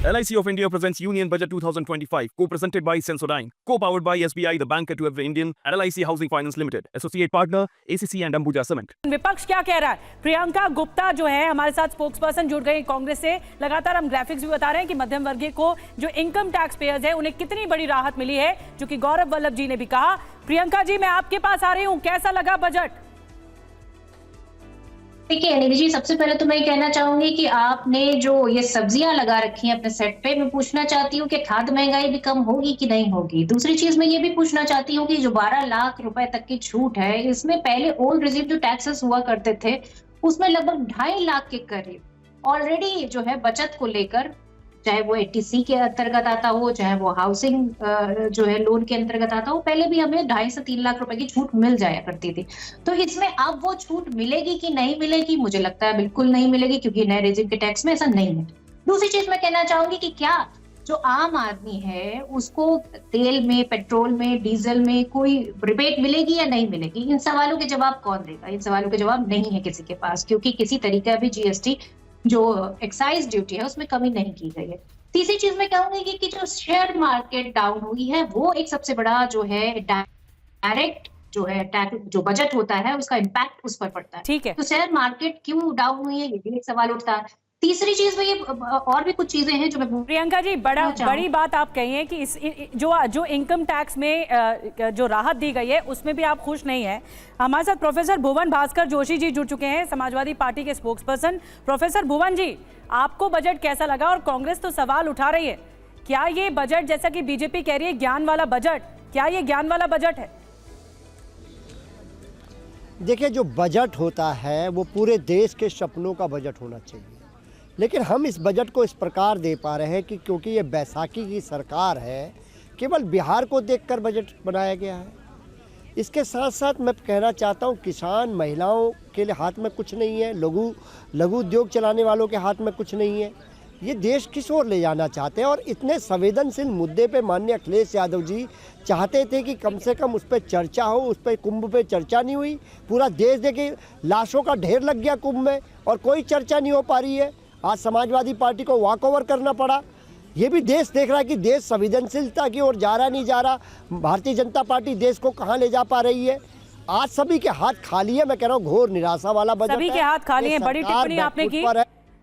LIC of India presents Union Budget 2025, co-presented by Sensodyne, co-powered by SBI, the banker to every Indian, and LIC Housing Finance Limited, associate partner ACC and Ambuja Cement. विपक्ष क्या कह रहा है? प्रियंका गुप्ता जो है हमारे साथ spokes person जुड़ गई कांग्रेस से। लगातार हम ग्राफिक्स भी बता रहे हैं कि मध्यम वर्गीय को जो इनकम टैक्स पेयर्स है उन्हें कितनी बड़ी राहत मिली है, जो कि गौरव वल्लभ जी ने भी कहा। प्रियंका जी, मैं आपके पास आ रही हूँ, कैसा लगा बजट? देखिए निधि जी, सबसे पहले तो मैं कहना चाहूंगी कि आपने जो ये सब्जियां लगा रखी हैं अपने सेट पे, मैं पूछना चाहती हूँ कि खाद्य महंगाई भी कम होगी कि नहीं होगी। दूसरी चीज मैं ये भी पूछना चाहती हूँ कि जो 12 लाख रुपए तक की छूट है, इसमें पहले ओल्ड रिजीव जो टैक्सेस हुआ करते थे उसमें लगभग 2.5 लाख के करीब ऑलरेडी जो है बचत को लेकर, चाहे वो 80C के अंतर्गत आता हो, चाहे वो हाउसिंग जो है लोन के अंतर्गत आता हो, पहले भी हमें 2.5 से 3 लाख रुपए की छूट मिल जाया करती थी। तो इसमें अब वो छूट मिलेगी कि नहीं मिलेगी, मुझे लगता है बिल्कुल नहीं मिलेगी, क्योंकि नए रेजिम के टैक्स में ऐसा नहीं है। दूसरी चीज मैं कहना चाहूंगी कि क्या जो आम आदमी है उसको तेल में, पेट्रोल में, डीजल में कोई रिबेट मिलेगी या नहीं मिलेगी, इन सवालों के जवाब कौन देगा? इन सवालों के जवाब नहीं है किसी के पास, क्योंकि किसी तरीका भी GST जो एक्साइज ड्यूटी है उसमें कमी नहीं की गई है। तीसरी चीज मैं कहूंगी कि जो शेयर मार्केट डाउन हुई है वो एक सबसे बड़ा जो है डायरेक्ट जो है जो बजट होता है उसका इम्पैक्ट उस पर पड़ता है। ठीक है, तो शेयर मार्केट क्यों डाउन हुई है, ये भी एक सवाल उठता है। तीसरी चीज में ये और भी कुछ चीजें हैं जो मैं प्रियंका जी, बड़ी बात आप कही है कि इस जो इनकम टैक्स में जो राहत दी गई है उसमें भी आप खुश नहीं है। हमारे साथ प्रोफेसर भुवन भास्कर जोशी जी जुड़ चुके हैं, समाजवादी पार्टी के स्पोक्स पर्सन। प्रोफेसर भुवन जी, आपको बजट कैसा लगा? और कांग्रेस तो सवाल उठा रही है, क्या ये बजट, जैसा कि बीजेपी कह रही है ज्ञान वाला बजट, क्या ये ज्ञान वाला बजट है? देखिए, जो बजट होता है वो पूरे देश के सपनों का बजट होना चाहिए, लेकिन हम इस बजट को इस प्रकार दे पा रहे हैं कि क्योंकि ये बैसाखी की सरकार है, केवल बिहार को देखकर बजट बनाया गया है। इसके साथ साथ मैं कहना चाहता हूँ, किसान महिलाओं के लिए हाथ में कुछ नहीं है, लघु उद्योग चलाने वालों के हाथ में कुछ नहीं है। ये देश किस ओर ले जाना चाहते हैं? और इतने संवेदनशील मुद्दे पे माननीय अखिलेश यादव जी चाहते थे कि कम से कम उस पर चर्चा हो, उस पर कुंभ पे चर्चा नहीं हुई। पूरा देश देखिए, लाशों का ढेर लग गया कुंभ में और कोई चर्चा नहीं हो पा रही है। आज समाजवादी पार्टी को वॉक ओवर करना पड़ा। ये भी देश देख रहा है कि देश संवेदनशीलता की ओर जा रहा नहीं जा रहा, भारतीय जनता पार्टी देश को कहाँ ले जा पा रही है। आज सभी के हाथ खाली है। मैं कह रहा हूँ, घोर निराशा वाला बजट है। सभी के हाथ खाली है। बड़ी टिप्पणी आपने की।